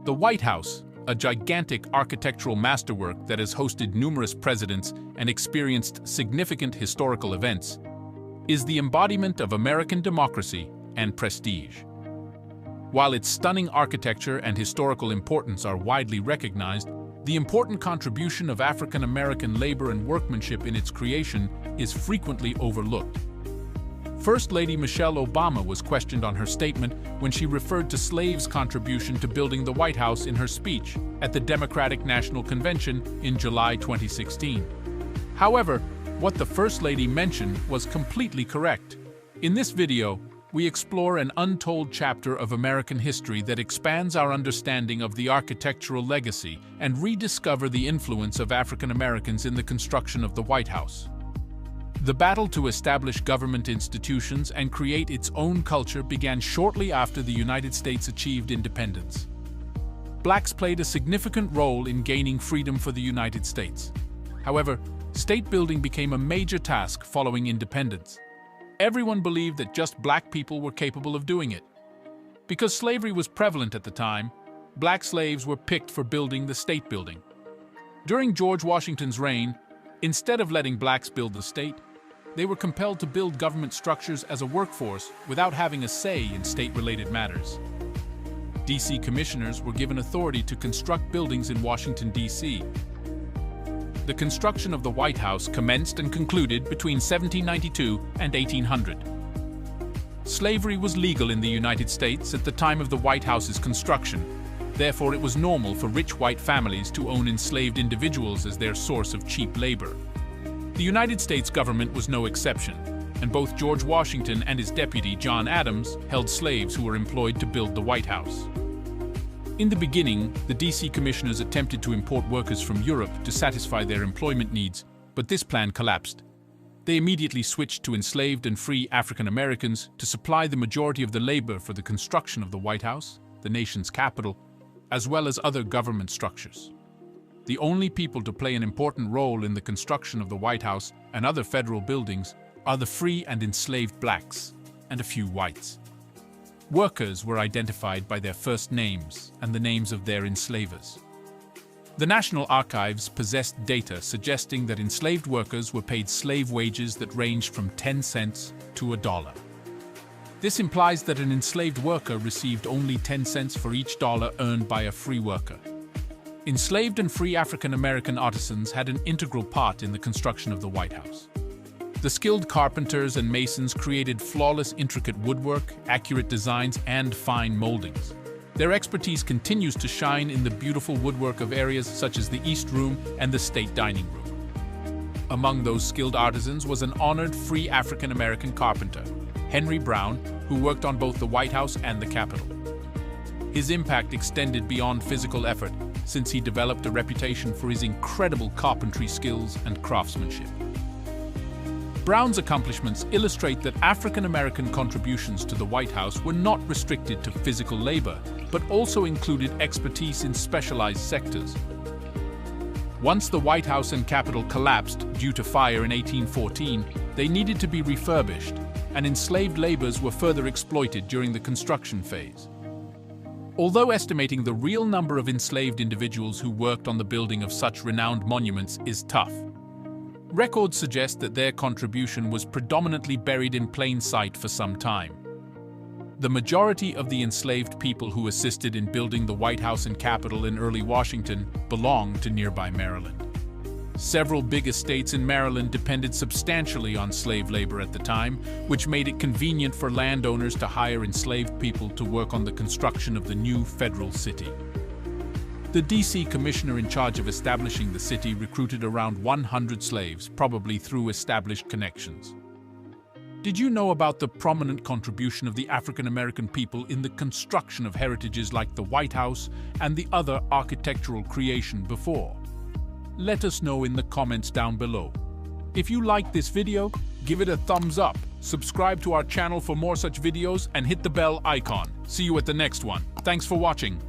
The White House, a gigantic architectural masterwork that has hosted numerous presidents and experienced significant historical events, is the embodiment of American democracy and prestige. While its stunning architecture and historical importance are widely recognized, the important contribution of African American labor and workmanship in its creation is frequently overlooked. First Lady Michelle Obama was questioned on her statement when she referred to slaves' contribution to building the White House in her speech at the Democratic National Convention in July 2016. However, what the First Lady mentioned was completely correct. In this video, we explore an untold chapter of American history that expands our understanding of the architectural legacy and rediscover the influence of African Americans in the construction of the White House. The battle to establish government institutions and create its own culture began shortly after the United States achieved independence. Blacks played a significant role in gaining freedom for the United States. However, state building became a major task following independence. Everyone believed that just black people were capable of doing it. Because slavery was prevalent at the time, black slaves were picked for building the state building. During George Washington's reign, instead of letting blacks build the state, they were compelled to build government structures as a workforce without having a say in state-related matters. D.C. commissioners were given authority to construct buildings in Washington, D.C. The construction of the White House commenced and concluded between 1792 and 1800. Slavery was legal in the United States at the time of the White House's construction. Therefore, it was normal for rich white families to own enslaved individuals as their source of cheap labor. The United States government was no exception, and both George Washington and his deputy, John Adams, held slaves who were employed to build the White House. In the beginning, the D.C. commissioners attempted to import workers from Europe to satisfy their employment needs, but this plan collapsed. They immediately switched to enslaved and free African Americans to supply the majority of the labor for the construction of the White House, the nation's capital, as well as other government structures. The only people to play an important role in the construction of the White House and other federal buildings are the free and enslaved blacks, and a few whites. Workers were identified by their first names and the names of their enslavers. The National Archives possessed data suggesting that enslaved workers were paid slave wages that ranged from 10 cents to $1. This implies that an enslaved worker received only 10 cents for each dollar earned by a free worker. Enslaved and free African American artisans had an integral part in the construction of the White House. The skilled carpenters and masons created flawless, intricate woodwork, accurate designs, and fine moldings. Their expertise continues to shine in the beautiful woodwork of areas such as the East Room and the State Dining Room. Among those skilled artisans was an honored free African American carpenter, Henry Brown, who worked on both the White House and the Capitol. His impact extended beyond physical effort, since he developed a reputation for his incredible carpentry skills and craftsmanship. Brown's accomplishments illustrate that African American contributions to the White House were not restricted to physical labor, but also included expertise in specialized sectors. Once the White House and Capitol collapsed due to fire in 1814, they needed to be refurbished, and enslaved laborers were further exploited during the construction phase. Although estimating the real number of enslaved individuals who worked on the building of such renowned monuments is tough, records suggest that their contribution was predominantly buried in plain sight for some time. The majority of the enslaved people who assisted in building the White House and Capitol in early Washington belonged to nearby Maryland. Several big estates in Maryland depended substantially on slave labor at the time, which made it convenient for landowners to hire enslaved people to work on the construction of the new federal city. The D.C. commissioner in charge of establishing the city recruited around 100 slaves, probably through established connections. Did you know about the prominent contribution of the African American people in the construction of heritages like the White House and the other architectural creation before? Let us know in the comments down below. If you like this video, give it a thumbs up, subscribe to our channel for more such videos, and hit the bell icon. See you at the next one. Thanks for watching.